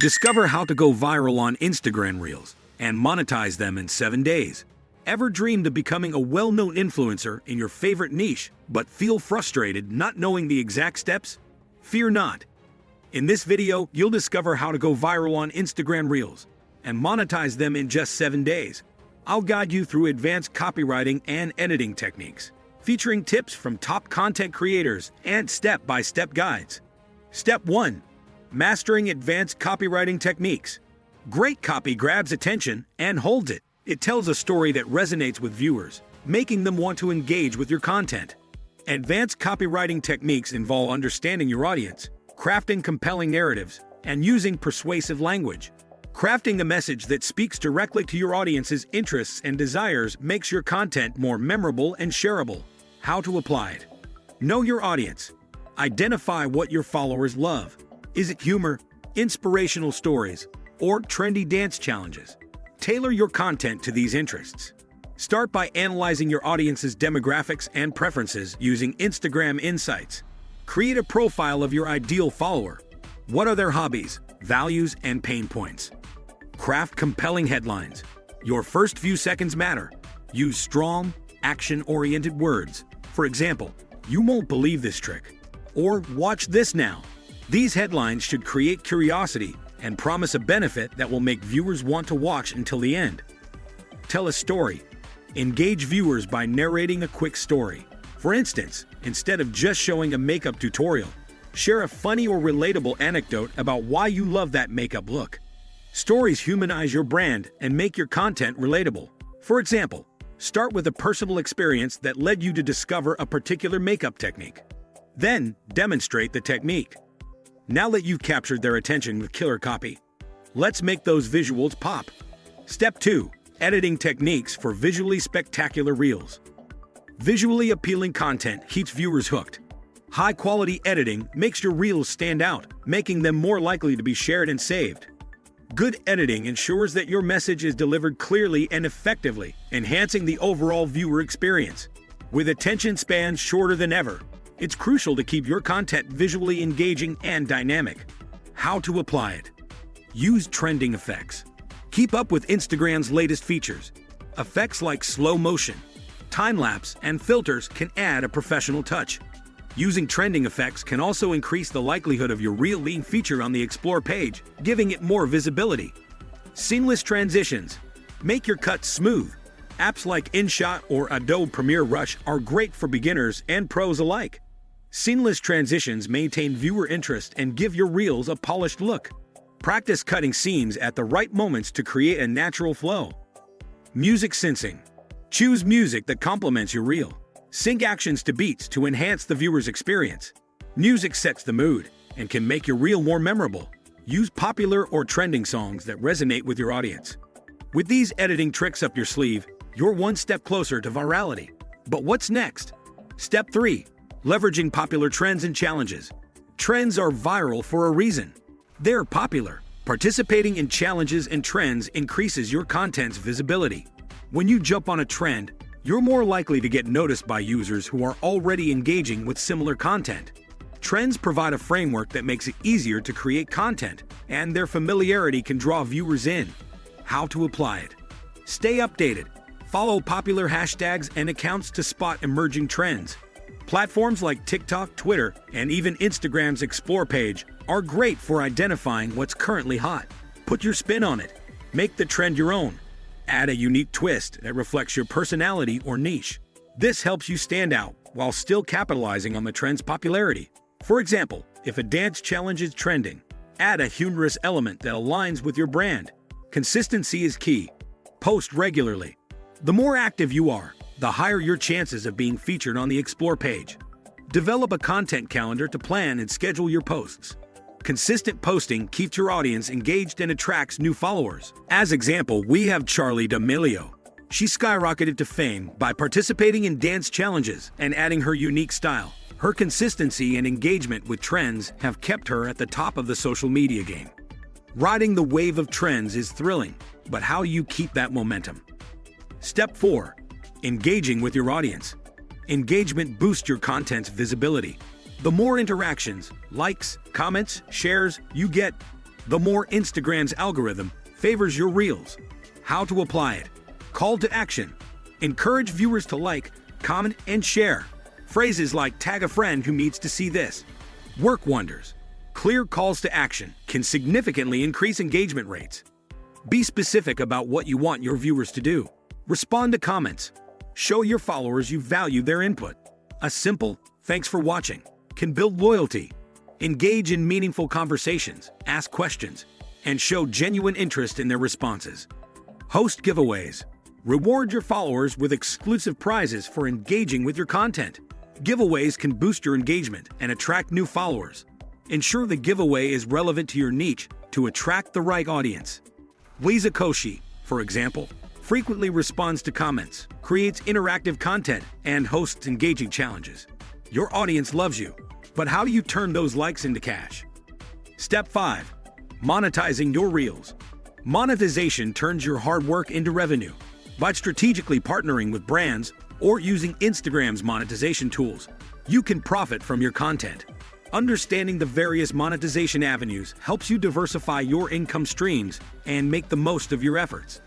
Discover how to go viral on Instagram Reels and monetize them in 7 days. Ever dreamed of becoming a well-known influencer in your favorite niche, but feel frustrated not knowing the exact steps? Fear not. In this video, you'll discover how to go viral on Instagram Reels and monetize them in just 7 days. I'll guide you through advanced copywriting and editing techniques, featuring tips from top content creators and step-by-step guides. Step 1. Mastering advanced copywriting techniques. Great copy grabs attention and holds it. It tells a story that resonates with viewers, making them want to engage with your content. Advanced copywriting techniques involve understanding your audience, crafting compelling narratives, and using persuasive language. Crafting a message that speaks directly to your audience's interests and desires makes your content more memorable and shareable. How to apply it. Know your audience. Identify what your followers love. Is it humor, inspirational stories, or trendy dance challenges? Tailor your content to these interests. Start by analyzing your audience's demographics and preferences using Instagram Insights. Create a profile of your ideal follower. What are their hobbies, values, and pain points? Craft compelling headlines. Your first few seconds matter. Use strong, action-oriented words. For example, "You won't believe this trick," or "Watch this now." These headlines should create curiosity and promise a benefit that will make viewers want to watch until the end. Tell a story. Engage viewers by narrating a quick story. For instance, instead of just showing a makeup tutorial, share a funny or relatable anecdote about why you love that makeup look. Stories humanize your brand and make your content relatable. For example, start with a personal experience that led you to discover a particular makeup technique. Then, demonstrate the technique. Now that you've captured their attention with killer copy, let's make those visuals pop. Step 2. Editing techniques for visually spectacular reels. Visually appealing content keeps viewers hooked. High-quality editing makes your reels stand out, making them more likely to be shared and saved. Good editing ensures that your message is delivered clearly and effectively, enhancing the overall viewer experience. With attention spans shorter than ever, it's crucial to keep your content visually engaging and dynamic. How to apply it. Use trending effects. Keep up with Instagram's latest features. Effects like slow motion, time-lapse, and filters can add a professional touch. Using trending effects can also increase the likelihood of your reel being featured on the Explore page, giving it more visibility. Seamless transitions. Make your cuts smooth. Apps like InShot or Adobe Premiere Rush are great for beginners and pros alike. Seamless transitions maintain viewer interest and give your reels a polished look. Practice cutting seams at the right moments to create a natural flow. Music syncing. Choose music that complements your reel. Sync actions to beats to enhance the viewer's experience. Music sets the mood and can make your reel more memorable. Use popular or trending songs that resonate with your audience. With these editing tricks up your sleeve, you're one step closer to virality. But what's next? Step 3. Leveraging popular trends and challenges. Trends are viral for a reason. They're popular. Participating in challenges and trends increases your content's visibility. When you jump on a trend, you're more likely to get noticed by users who are already engaging with similar content. Trends provide a framework that makes it easier to create content, and their familiarity can draw viewers in. How to apply it. Stay updated. Follow popular hashtags and accounts to spot emerging trends. Platforms like TikTok, Twitter, and even Instagram's Explore page are great for identifying what's currently hot. Put your spin on it. Make the trend your own. Add a unique twist that reflects your personality or niche. This helps you stand out while still capitalizing on the trend's popularity. For example, if a dance challenge is trending, add a humorous element that aligns with your brand. Consistency is key. Post regularly. The more active you are, the higher your chances of being featured on the Explore page. Develop a content calendar to plan and schedule your posts. Consistent posting keeps your audience engaged and attracts new followers. As example, we have Charli D'Amelio. She skyrocketed to fame by participating in dance challenges and adding her unique style. Her consistency and engagement with trends have kept her at the top of the social media game. Riding the wave of trends is thrilling, but how do you keep that momentum? Step 4. Engaging with your audience. Engagement boosts your content's visibility. The more interactions, likes, comments, shares you get, the more Instagram's algorithm favors your Reels. How to apply it. Call to action. Encourage viewers to like, comment, and share. Phrases like "tag a friend who needs to see this" work wonders. Clear calls to action can significantly increase engagement rates. Be specific about what you want your viewers to do. Respond to comments. Show your followers you value their input. A simple "thanks for watching" can build loyalty. Engage in meaningful conversations, ask questions, and show genuine interest in their responses. Host giveaways. Reward your followers with exclusive prizes for engaging with your content. Giveaways can boost your engagement and attract new followers. Ensure the giveaway is relevant to your niche to attract the right audience. Liza Koshy, for example, frequently responds to comments, creates interactive content, and hosts engaging challenges. Your audience loves you, but how do you turn those likes into cash? Step 5. Monetizing your Reels. Monetization turns your hard work into revenue. By strategically partnering with brands or using Instagram's monetization tools, you can profit from your content. Understanding the various monetization avenues helps you diversify your income streams and make the most of your efforts.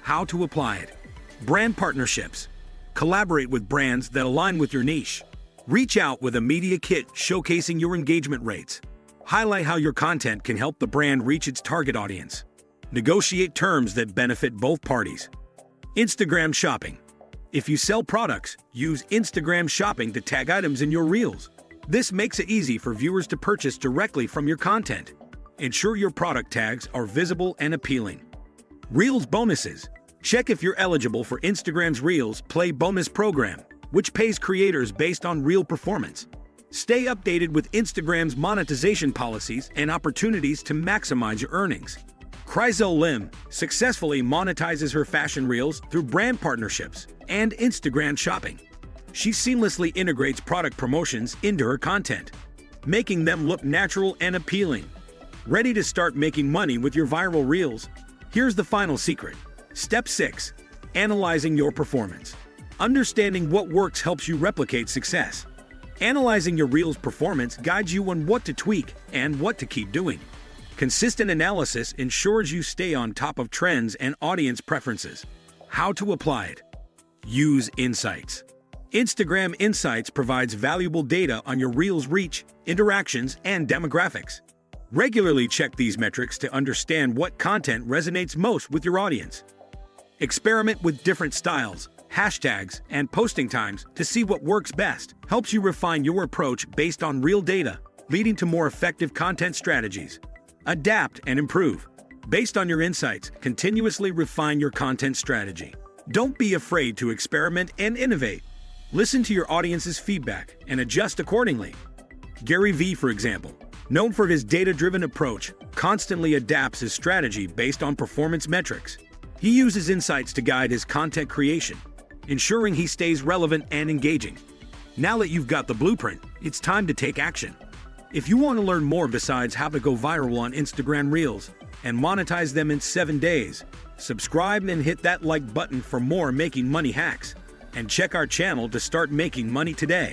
How to apply it. Brand partnerships. Collaborate with brands that align with your niche. Reach out with a media kit showcasing your engagement rates. Highlight how your content can help the brand reach its target audience. Negotiate terms that benefit both parties. Instagram shopping. If you sell products, use Instagram shopping to tag items in your Reels. This makes it easy for viewers to purchase directly from your content. Ensure your product tags are visible and appealing. Reels bonuses. Check if you're eligible for Instagram's Reels Play bonus program, which pays creators based on reel performance. Stay updated with Instagram's monetization policies and opportunities to maximize your earnings. Chryzel Lim successfully monetizes her fashion reels through brand partnerships and Instagram shopping. She seamlessly integrates product promotions into her content, making them look natural and appealing. Ready to start making money with your viral reels? Here's the final secret. Step 6. Analyzing your performance. Understanding what works helps you replicate success. Analyzing your reels' performance guides you on what to tweak and what to keep doing. Consistent analysis ensures you stay on top of trends and audience preferences. How to apply it. Use insights. Instagram Insights provides valuable data on your Reels' reach, interactions, and demographics. Regularly check these metrics to understand what content resonates most with your audience. Experiment with different styles, hashtags, and posting times to see what works best. Helps you refine your approach based on real data, leading to more effective content strategies. Adapt and improve. Based on your insights, continuously refine your content strategy. Don't be afraid to experiment and innovate. Listen to your audience's feedback and adjust accordingly. Gary Vee, for example, known for his data-driven approach, constantly adapts his strategy based on performance metrics. He uses insights to guide his content creation, ensuring he stays relevant and engaging. Now that you've got the blueprint, it's time to take action. If you want to learn more besides how to go viral on Instagram Reels and monetize them in 7 days, subscribe and hit that like button for more making money hacks. And check our channel to start making money today.